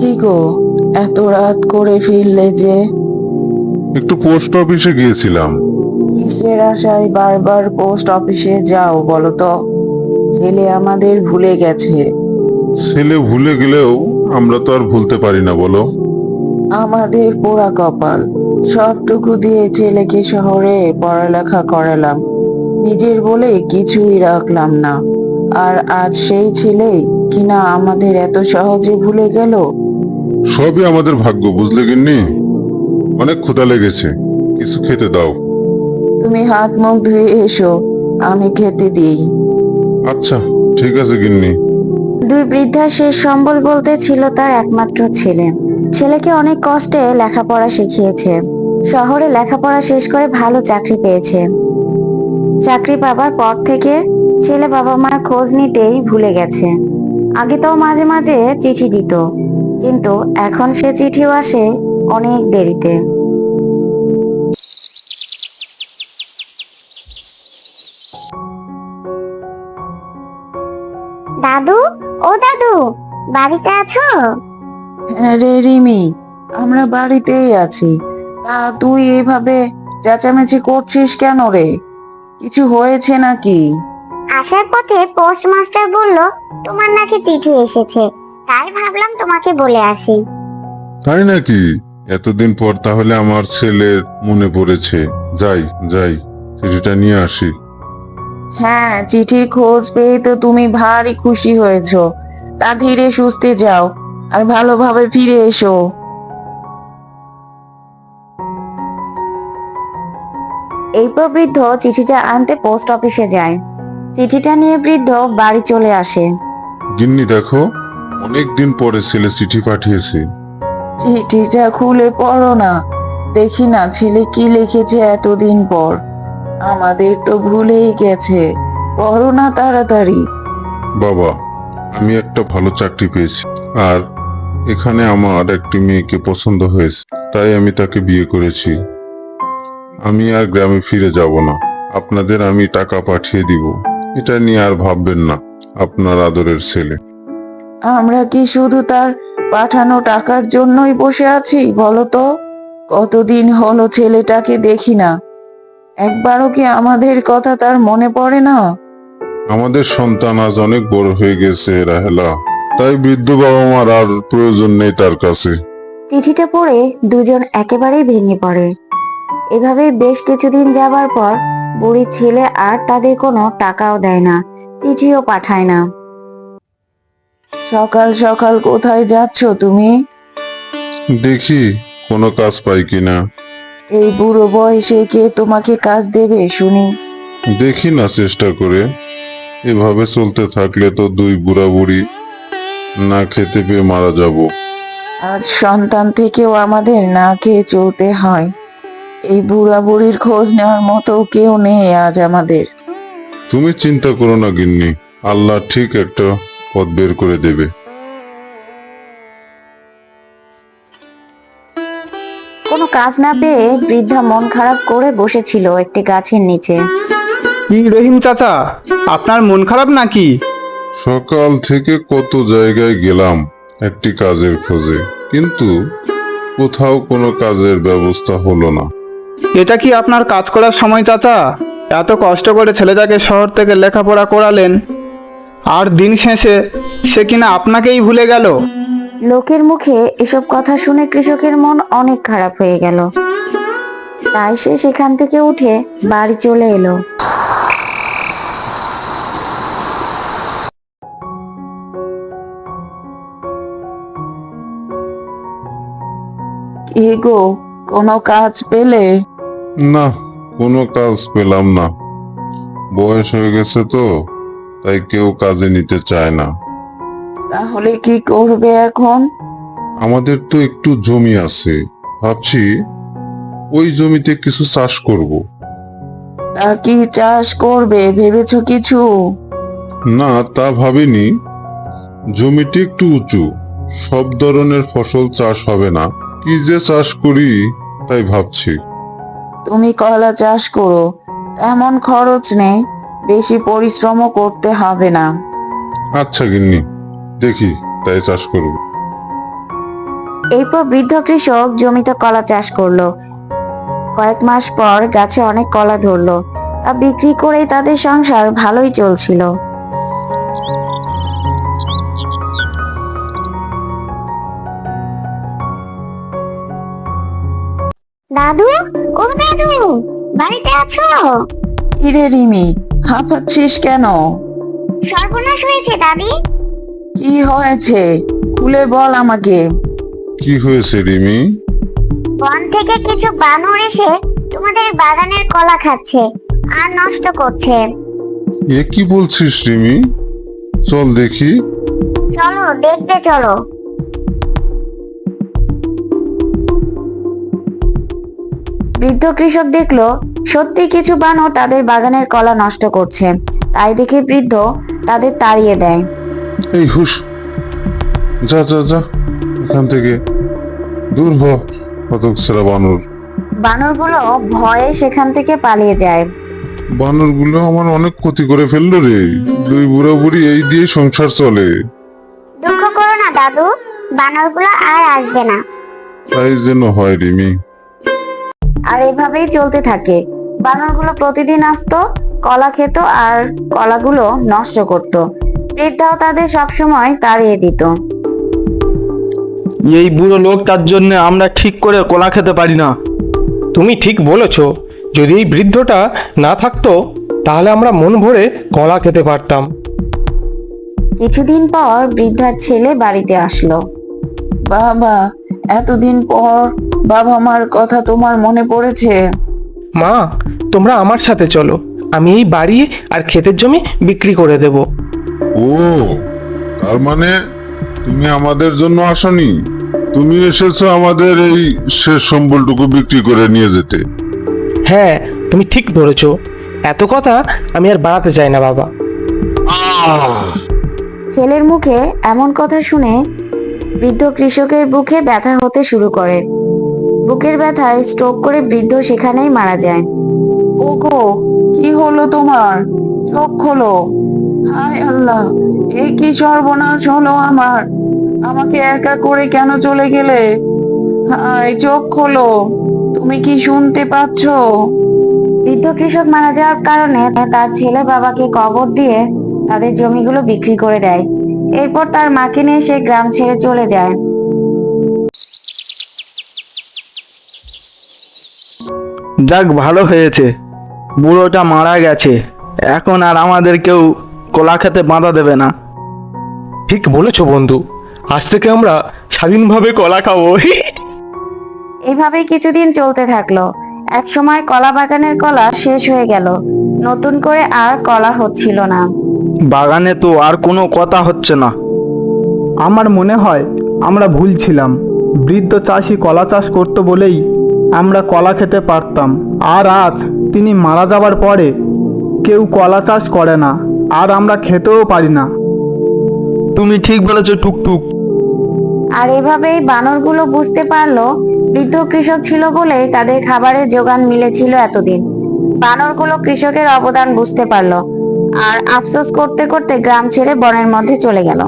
কি গো, এত রাত করে ফিরলে যে? একটু পোস্ট অফিসে গিয়েছিলাম। কিসের আশায় বারবার পোস্ট অফিসে যাও বলো তো? ছেলে আমাদের ভুলে গেছে। ছেলে ভুলে গেলেও আমরা তো আর ভুলতে পারি না বলো। আমাদের পোড়া কপাল। সবটুকু দিয়ে ছেলেকে শহরে পড়ালেখা করালাম, নিজের বলে কিছুই রাখলাম না। আর আজ সেই ছেলেই কিনা আমাদের এত সহজে ভুলে গেল। সবই আমাদের ভাগ্য, বুঝলে গিন্নি। অনেক ক্ষুধা লেগেছে, কিছু খেতে দাও। তুমি হাত মুখ ধুয়ে এসো, আমি খেতে দিই। আচ্ছা, ঠিক আছে গিন্নি। দুই বৃদ্ধা শেষ সম্বল বলতে ছিল তার একমাত্র ছেলে। ছেলেকে অনেক কষ্টে লেখাপড়া শিখিয়েছে, শহরে লেখাপড়া শেষ করে ভালো চাকরি পেয়েছে। চাকরি পাবার পর থেকে ছেলে বাবা মার খোঁজ নিতেই ভুলে গেছে। আগে তো মাঝে মাঝে চিঠি দিত, কিন্তু এখন সে চিঠিও আসে অনেক দেরিতে। দাদু, ও দাদু, বাড়িতে আছো? হ্যাঁ রে রিমি, আমরা বাড়িতেই আছি। তা তুই এভাবে চেঁচামেচি করছিস কেন রে? কিছু হয়েছে নাকি? আসার পথে পোস্টমাস্টার বলল তোমার নাকি চিঠি এসেছে, তাই ভাবলাম তোমাকে বলে আসি। তাই নাকি? এতদিন পর তাহলে আমার ছেলের মনে পড়েছে। যাই যাই, চিঠিটা নিয়ে আসি। হ্যাঁ, চিঠির খোঁজ পেয়ে তো তুমি ভারী খুশি হয়েছো। তা ধীরে সুস্থে যাও আর ভালোভাবে ফিরে এসো। এরপর বৃদ্ধ চিঠিটা আনতে পোস্ট অফিসে যায়। চিঠিটা নিয়ে বৃদ্ধ বাড়ি চলে আসে। গিন্নি দেখো, অনেক দিন পরে ছেলে চিঠি পাঠিয়েছে। চিঠিটা খুলে পড়ো না, দেখি না ছেলে কি লিখেছে এতদিন পর। আমাদের তো ভুলেই গেছে, পড়ো না তাড়াতাড়ি। বাবা, আমি একটা ভালো চাকরি পেয়েছি, আর এখানে আমার একটি মেয়েকে পছন্দ হয়েছে, তাই আমি তাকে বিয়ে করেছি। আমি আর গ্রামে ফিরে যাব না। আপনাদের আমি টাকা পাঠিয়ে দিব, এটা নিয়ে আর ভাববেন না। আপনার আদরের ছেলে। আমরা কি শুধু তার পাঠানো টাকার জন্যই বসে আছি বলো তো? কতদিন হলো ছেলেটাকে দেখি না, একবারও কি আমাদের কথা তার মনে পড়ে না? আমাদের সন্তান আজ অনেক বড় হয়ে গেছে রাহেলা, তাই বৃদ্ধ বাবা মার আর প্রয়োজন নেই তার কাছে। চিঠিটা পড়ে দুজন একেবারেই ভেঙে পড়ে। এভাবে বেশ কিছুদিন যাবার পর বুড়ি ছেলে আর তাদের কোনো টাকাও দেয় না, চিঠিও পাঠায় না। সকাল সকাল কোথায় যাচ্ছ তুমি? দেখি কোনো কাজ পাই কিনা। এই বুড়ো বয়সে কে তোমাকে কাজ দেবে শুনি? দেখি না চেষ্টা করে। এভাবে চলতে থাকলে তো দুই বুড়া বুড়ি না খেতে পেয়ে মারা যাব। আজ সন্তান থেকেও আমাদের না খেয়ে চলতে হয়। এই বুড়া বুড়ির খোঁজ নেওয়ার মতো কেউ নেই আজ আমাদের। তুমি চিন্তা করো না গিন্নি, আল্লাহ ঠিক একটা পথ বের করে দেবে। কোনো কাজ না পেয়ে বৃদ্ধা মন খারাপ করে বসেছিল একটি গাছের নিচে। কি রহিম চাচা, আপনার মন খারাপ নাকি? সকাল থেকে কত জায়গায় গেলাম একটি কাজের খোঁজে, কিন্তু কোথাও কোনো কাজের ব্যবস্থা হলো না। এটা কি আপনার কাজ করার সময় চাচা? এত কষ্ট করে ছেলেটাকে শহর থেকে লেখাপড়া করালেন, আর দিন শেষে সে কিনা আপনাকেই ভুলে গেল। লোকের মুখে এসব কথা শুনে কৃষকের মন অনেক খারাপ হয়ে গেল। তাই সে সেখান থেকে উঠে বাড়ি চলে এলো। কি গো, কোনো কাজ পেলে? না, কোনো কাজ পেলাম না। বয়স হয়ে গেছে তো, তাই কেউ কাজে নিতে চায় না। তাহলে কি করবে এখন? আমাদের তো একটু জমি আছে, ভাবছি ওই জমিতে কিছু চাষ করব। তা কি চাষ করবে ভেবেছো কিছু? না, তা ভাবিনি। জমিটি একটু উঁচু, সব ধরনের ফসল চাষ হবে না। কি যে চাষ করি তাই ভাবছি। তুমি কলা চাষ করো, তেমন খরচ নেই, বেশি পরিশ্রমও করতে হবে না। আচ্ছা গিন্নি, দেখি তাই চাষ করব। এরপর বৃদ্ধ কৃষক জমিতে কলা চাষ করলো। কয়েক মাস পর গাছে অনেক কলা ধরলো। তা বিক্রি করেই তাদের সংসার ভালোই চলছিল। দাদু, ও দাদু, বাড়িতে আছো? কিরে রিমি, হাঁপাচ্ছিস কেন? সর্বনাশ হয়েছে দাদি। কি হয়েছে খুলে বল আমাকে। কি হয়েছে রিমি? বন থেকে কিছু বানর এসে তোমাদের বাগানের কলা খাচ্ছে আর নষ্ট করছে। এ কি বলছিস রিমি? চল দেখি। চলো দেখতে চলো। বৃদ্ধ কৃষক দেখলো সত্যি কিছু বানর তাদের বাগানের কলা নষ্ট করছে। তাই দেখে বৃদ্ধ তাদের তাড়িয়ে দেয়। এই হুশ, যা যা যা এখান থেকে, দূর হ হতচ্ছাড়া বানর। বানরগুলো ভয়ে সেখান থেকে পালিয়ে যায়। বানরগুলো আমার অনেক ক্ষতি করে ফেললো রে। দুই বুড়া বুড়ি এই দিয়ে সংসার চলে। দুঃখ করো না দাদু, বানরগুলো আর আসবে না। তাই যেন হয় রিমি। আর এভাবেই চলতে থাকে। বানরগুলো প্রতিদিন আসতো, কলা খেত আর কলাগুলো নষ্ট করত। বৃদ্ধাও তাদের সবসময় তাড়িয়ে দিত। এই বুড়ো লোকটার জন্য আমরা ঠিক করে কলা খেতে পারি না। তুমি ঠিক বলেছ, যদি এই বৃদ্ধটা না থাকতো তাহলে আমরা মন ভরে কলা খেতে পারতাম। কিছুদিন পর বৃদ্ধার ছেলে বাড়িতে আসলো। বাবা, এতদিন পর বাবা মার কথা তোমার মনে পড়েছে? মা, তোমরা আমার সাথে চলো, আমি এই বাড়ি আর ক্ষেতের জমি বিক্রি করে দেব। ও, তার মানে তুমি আমাদের জন্য আসনি, তুমি এসেছো আমাদের এই শেষ সম্বলটুকু বিক্রি করে নিয়ে যেতে। হ্যাঁ, তুমি ঠিক ধরেছ। এত কথা আমি আর বাড়াতে চাই না বাবা। ছেলের মুখে এমন কথা শুনে বৃদ্ধ কৃষকের বুকে ব্যথা হতে শুরু করে। বুকের ব্যথায় স্ট্রোক করে বৃদ্ধ সেখানেই মারা যায়। ওগো, কি হলো তোমার? চোখ খোলো। হায় আল্লাহ, এই কি সর্বনাশ হলো আমার! আমাকে একা করে কেন চলে গেলে? হায়, চোখ খোলো। তুমি কি শুনতে পাচ্ছো? বৃদ্ধ কৃষক মারা যাওয়ার কারণে তার ছেলে বাবাকে কবর দিয়ে তাদের জমিগুলো বিক্রি করে দেয়। এরপর তার মাকে নিয়ে সে গ্রাম ছেড়ে চলে যায়। যাক, ভালো হয়েছে বুড়োটা মারা গেছে। এখন আর আমাদের কেউ কলা খেতে বাধা দেবে না। ঠিক বলেছ বন্ধু, আজ থেকে আমরা স্বাধীনভাবে কলা খাবো। এইভাবেই কিছুদিন চলতে থাকলো। এক সময় কলা বাগানের কলা শেষ হয়ে গেল। নতুন করে আর কলা হচ্ছিল না। বাগানে তো আর কোনো কথা হচ্ছে না। আমার মনে হয় আমরা ভুল ছিলাম। বৃদ্ধ চাষি কলা চাষ করতো বলেই আমরা কলা খেতে পারতাম। আর আজ তিনি মারা যাবার পরে কেউ কলা চাষ করে না, আর আমরা খেতেও পারি না। তুমি ঠিক বলেছো টুকটুক। আর এভাবেই বানরগুলো বুঝতে পারলো বৃদ্ধ কৃষক ছিল বলেই তাদের খাবারের যোগান মিলেছিল এতদিন। বানরগুলো কৃষকের অবদান বুঝতে পারলো আর আফসোস করতে করতে গ্রাম ছেড়ে বনের মধ্যে চলে গেল।